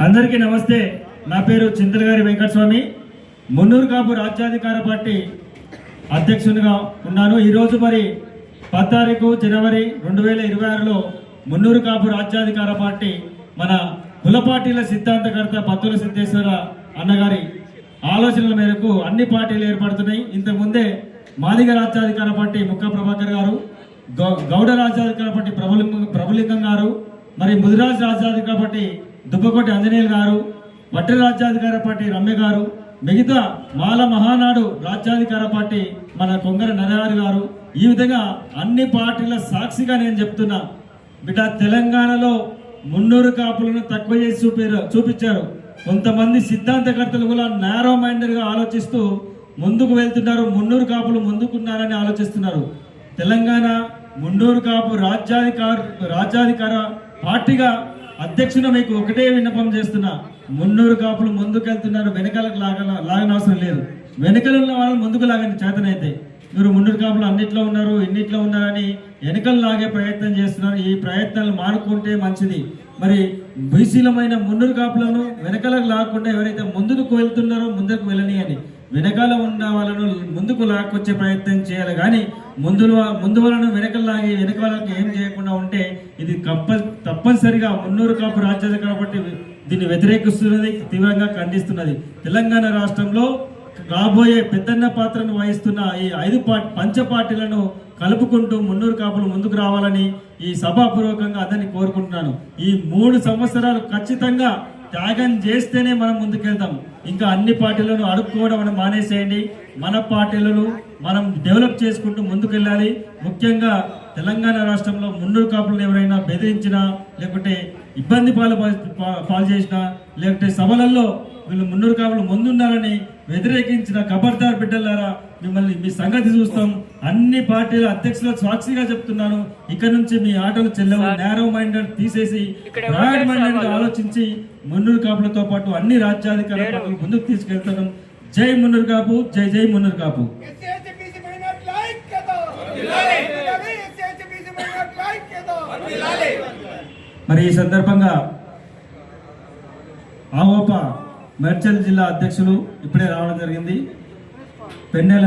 అందరికీ నమస్తే। నా పేరు చింతలగారి వెంకటస్వామి। మున్నూరు కాపు రాజ్యాధికార పార్టీ అధ్యక్షునిగా ఉన్నాను। ఈ రోజు మరి 10 జనవరి 2026లో మున్నూరు కాపు రాజ్యాధికార పార్టీ మన కుల పార్టీల సిద్ధాంతకర్త పత్తుల సిద్ధేశ్వర అన్నగారి ఆలోచనల మేరకు అన్ని పార్టీలు ఏర్పడుతున్నాయి। ఇంతకుముందే మాదిగ రాజ్యాధికార పార్టీ ముక్క ప్రభాకర్ గారు, గౌడ రాజ్యాధికార పార్టీ ప్రభులింగం గారు, మరి ముదిరాజ్ రాజ్యాధికార పార్టీ దుబ్బకోటి ఆంజనేయులు గారు, వడ్డెర రాజ్యాధికార పార్టీ రమ్య గారు, మిగతా మాల మహానాడు రాజ్యాధికార పార్టీ మన కొంగర నరహరి గారు, ఈ విధంగా అన్ని పార్టీల సాక్షిగా నేను చెప్తున్నా, బిడ్డ తెలంగాణలో మున్నూరు కాపులను తక్కువ చేసి చూపించారు। కొంతమంది సిద్ధాంతకర్తలు కూడా నారో మైండెడ్ గా ఆలోచిస్తూ ముందుకు వెళ్తున్నారు। మున్నూరు కాపులు ముందుకున్నారని ఆలోచిస్తున్నారు। తెలంగాణ మున్నూరు కాపు రాజ్యాధికార పార్టీగా అధ్యక్షున మీకు ఒకటే విన్నపం చేస్తున్నా, మున్నూరు కాపులు ముందుకెళ్తున్నారు, వెనకాలకు లాగనవసరం లేదు। వెనకలు ఉన్న వాళ్ళు ముందుకు లాగండి చేతనైతే। మీరు మున్నూరు కాపులు అన్నిట్లో ఉన్నారు, ఇన్నిట్లో ఉన్నారని వెనకలు లాగే ప్రయత్నం చేస్తున్నారు। ఈ ప్రయత్నాలు మానుకుంటే మంచిది। మరి బీసీలమైన మున్నూరు కాపులను వెనకాలకు లాగకుండా ఎవరైతే ముందుకు వెళ్తున్నారో ముందుకు వెళ్ళనియని, వెనకాల ఉన్న వాళ్ళను ముందుకు లాక్కొచ్చే ప్రయత్నం చేయాలి। కానీ ముందు వాళ్ళను వెనకలు లాగి వెనక వాళ్ళకి ఏం చేయకుండా ఉంటే ఇది తప్పనిసరిగా మున్నూరు కాపు రాజ్యాధికార కాబట్టి దీన్ని వ్యతిరేకిస్తున్నది, తీవ్రంగా ఖండిస్తున్నది। తెలంగాణ రాష్ట్రంలో రాబోయే పెద్దన్న పాత్రను వహిస్తున్న ఈ 5 పంచ పార్టీలను కలుపుకుంటూ మున్నూరు కాపులు ముందుకు రావాలని ఈ సభాపూర్వకంగా అందరినీ కోరుకుంటున్నాను। ఈ 3 సంవత్సరాలు ఖచ్చితంగా త్యాగం చేస్తేనే మనం ముందుకెళ్తాం। ఇంకా అన్ని పార్టీలను అడుక్కోవడం మనం మానేసేయండి। మన పార్టీలను మనం డెవలప్ చేసుకుంటూ ముందుకెళ్ళాలి। ముఖ్యంగా తెలంగాణ రాష్ట్రంలో మున్నూరు కాపులను ఎవరైనా బెదిరించినా, లేకుంటే ఇబ్బంది పాలు చేసినా, లేకుంటే సభలలో వీళ్ళు మున్నూరు కాపులు ముందున్నారని వ్యతిరేకించిన ఖబర్దార్ బిడ్డలారా, మిమ్మల్ని మీ సంగతి చూస్తాం। అన్ని పార్టీల అధ్యక్షుల సాక్షిగా చెప్తున్నాను, ఇక్కడ నుంచి మీ ఆటలు చెల్లవు। నేరో మైండెడ్ తీసేసి బ్రాడ్ మైండెడ్ గా ఆలోచించి మున్నూరు కాపులతో పాటు అన్ని రాజ్యాధికార పార్టీలు ముందుకు తీసుకెళ్తాం। జై మున్నూరు కాపు, జై జై మున్నూరు కాపు। మరి ఈ సందర్భంగా ఆవోపా మేడ్చల్ జిల్లా అధ్యక్షులు ఇప్పుడే రావడం జరిగింది, పెన్నెల